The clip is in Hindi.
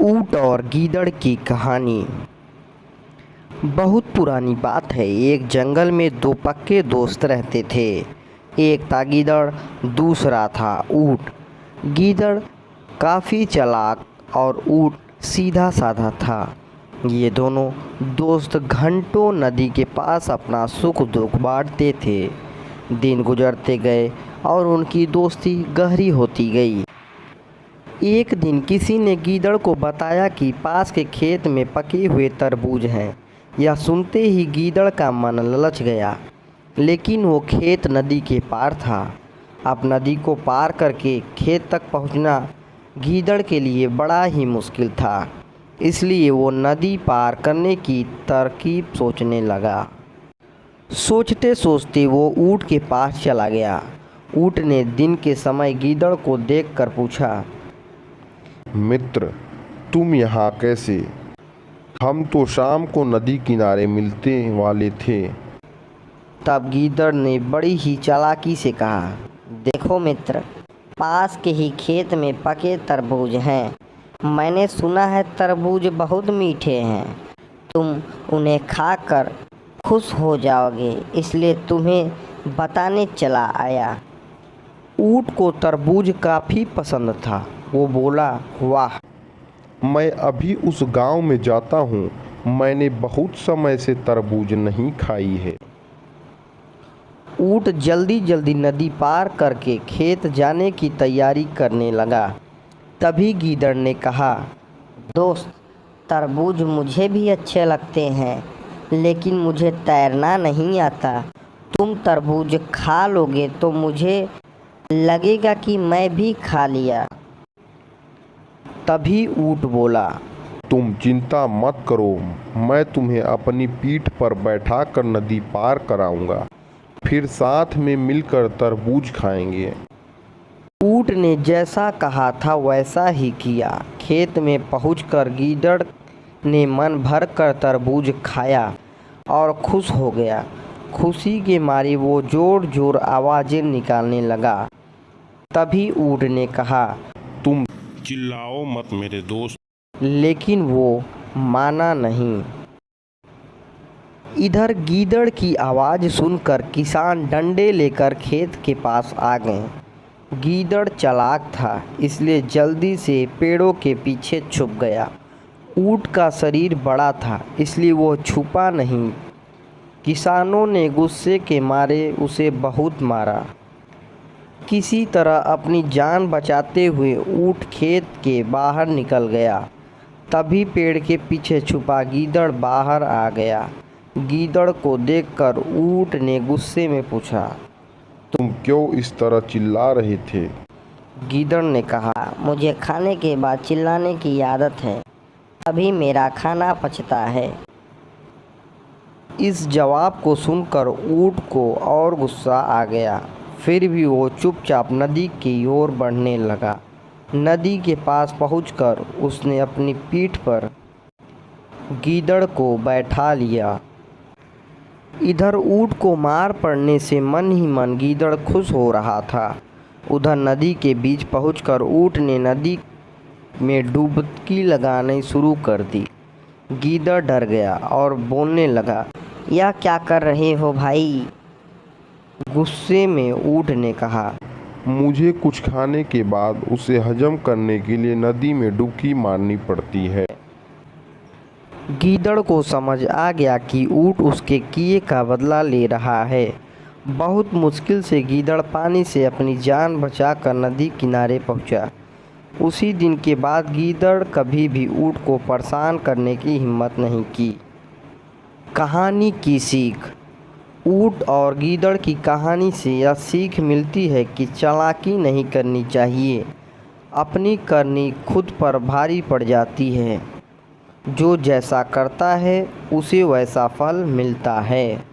ऊंट और गीदड़ की कहानी। बहुत पुरानी बात है। एक जंगल में दो पक्के दोस्त रहते थे। एक था गीदड़, दूसरा था ऊंट। गीदड़ काफ़ी चालाक और ऊंट सीधा साधा था। ये दोनों दोस्त घंटों नदी के पास अपना सुख दुख बांटते थे। दिन गुजरते गए और उनकी दोस्ती गहरी होती गई। एक दिन किसी ने गीदड़ को बताया कि पास के खेत में पके हुए तरबूज हैं। यह सुनते ही गीदड़ का मन ललच गया, लेकिन वो खेत नदी के पार था। अब नदी को पार करके खेत तक पहुंचना गीदड़ के लिए बड़ा ही मुश्किल था। इसलिए वो नदी पार करने की तरकीब सोचने लगा। सोचते सोचते वो ऊँट के पास चला गया। ऊँट ने दिन के समय गीदड़ को देखकर पूछा, मित्र, तुम यहाँ कैसे? हम तो शाम को नदी किनारे मिलते वाले थे। तब गीदड़ ने बड़ी ही चालाकी से कहा, देखो मित्र, पास के ही खेत में पके तरबूज हैं। मैंने सुना है तरबूज बहुत मीठे हैं। तुम उन्हें खाकर खुश हो जाओगे, इसलिए तुम्हें बताने चला आया। ऊँट को तरबूज काफ़ी पसंद था। वो बोला, वाह, मैं अभी उस गांव में जाता हूँ। मैंने बहुत समय से तरबूज नहीं खाई है। ऊँट जल्दी जल्दी नदी पार करके खेत जाने की तैयारी करने लगा। तभी गीदड़ ने कहा, दोस्त, तरबूज मुझे भी अच्छे लगते हैं, लेकिन मुझे तैरना नहीं आता। तुम तरबूज खा लोगे तो मुझे लगेगा कि मैं भी खा लिया। तभी ऊँट बोला, तुम चिंता मत करो, मैं तुम्हें अपनी पीठ पर बैठाकर नदी पार कराऊंगा। फिर साथ में मिलकर तरबूज खाएंगे। ऊँट ने जैसा कहा था वैसा ही किया। खेत में पहुंचकर गीदड़ ने मन भर कर तरबूज खाया और खुश हो गया। खुशी के मारे वो जोर जोर आवाज़ें निकालने लगा। तभी ऊँट ने कहा, तुम चिल्लाओ मत मेरे दोस्त। लेकिन वो माना नहीं। इधर गीदड़ की आवाज़ सुनकर किसान डंडे लेकर खेत के पास आ गए। गीदड़ चालाक था, इसलिए जल्दी से पेड़ों के पीछे छुप गया। ऊँट का शरीर बड़ा था, इसलिए वो छुपा नहीं। किसानों ने गुस्से के मारे उसे बहुत मारा। किसी तरह अपनी जान बचाते हुए ऊँट खेत के बाहर निकल गया। तभी पेड़ के पीछे छुपा गीदड़ बाहर आ गया। गीदड़ को देखकर ऊँट ने गुस्से में पूछा, तुम क्यों इस तरह चिल्ला रहे थे? गीदड़ ने कहा, मुझे खाने के बाद चिल्लाने की आदत है, तभी मेरा खाना पचता है। इस जवाब को सुनकर ऊँट को और गुस्सा आ गया। फिर भी वो चुपचाप नदी की ओर बढ़ने लगा। नदी के पास पहुंचकर उसने अपनी पीठ पर गीदड़ को बैठा लिया। इधर ऊँट को मार पड़ने से मन ही मन गीदड़ खुश हो रहा था। उधर नदी के बीच पहुंचकर ऊँट ने नदी में डुबकी लगानी शुरू कर दी। गीदड़ डर गया और बोलने लगा, यह क्या कर रहे हो भाई? गुस्से में ऊँट ने कहा, मुझे कुछ खाने के बाद उसे हजम करने के लिए नदी में डुबकी मारनी पड़ती है। गीदड़ को समझ आ गया कि ऊँट उसके किए का बदला ले रहा है। बहुत मुश्किल से गीदड़ पानी से अपनी जान बचाकर नदी किनारे पहुंचा। उसी दिन के बाद गीदड़ कभी भी ऊँट को परेशान करने की हिम्मत नहीं की। कहानी की सीख। ऊँट और गीदड़ की कहानी से यह सीख मिलती है कि चालाकी नहीं करनी चाहिए। अपनी करनी खुद पर भारी पड़ जाती है। जो जैसा करता है उसे वैसा फल मिलता है।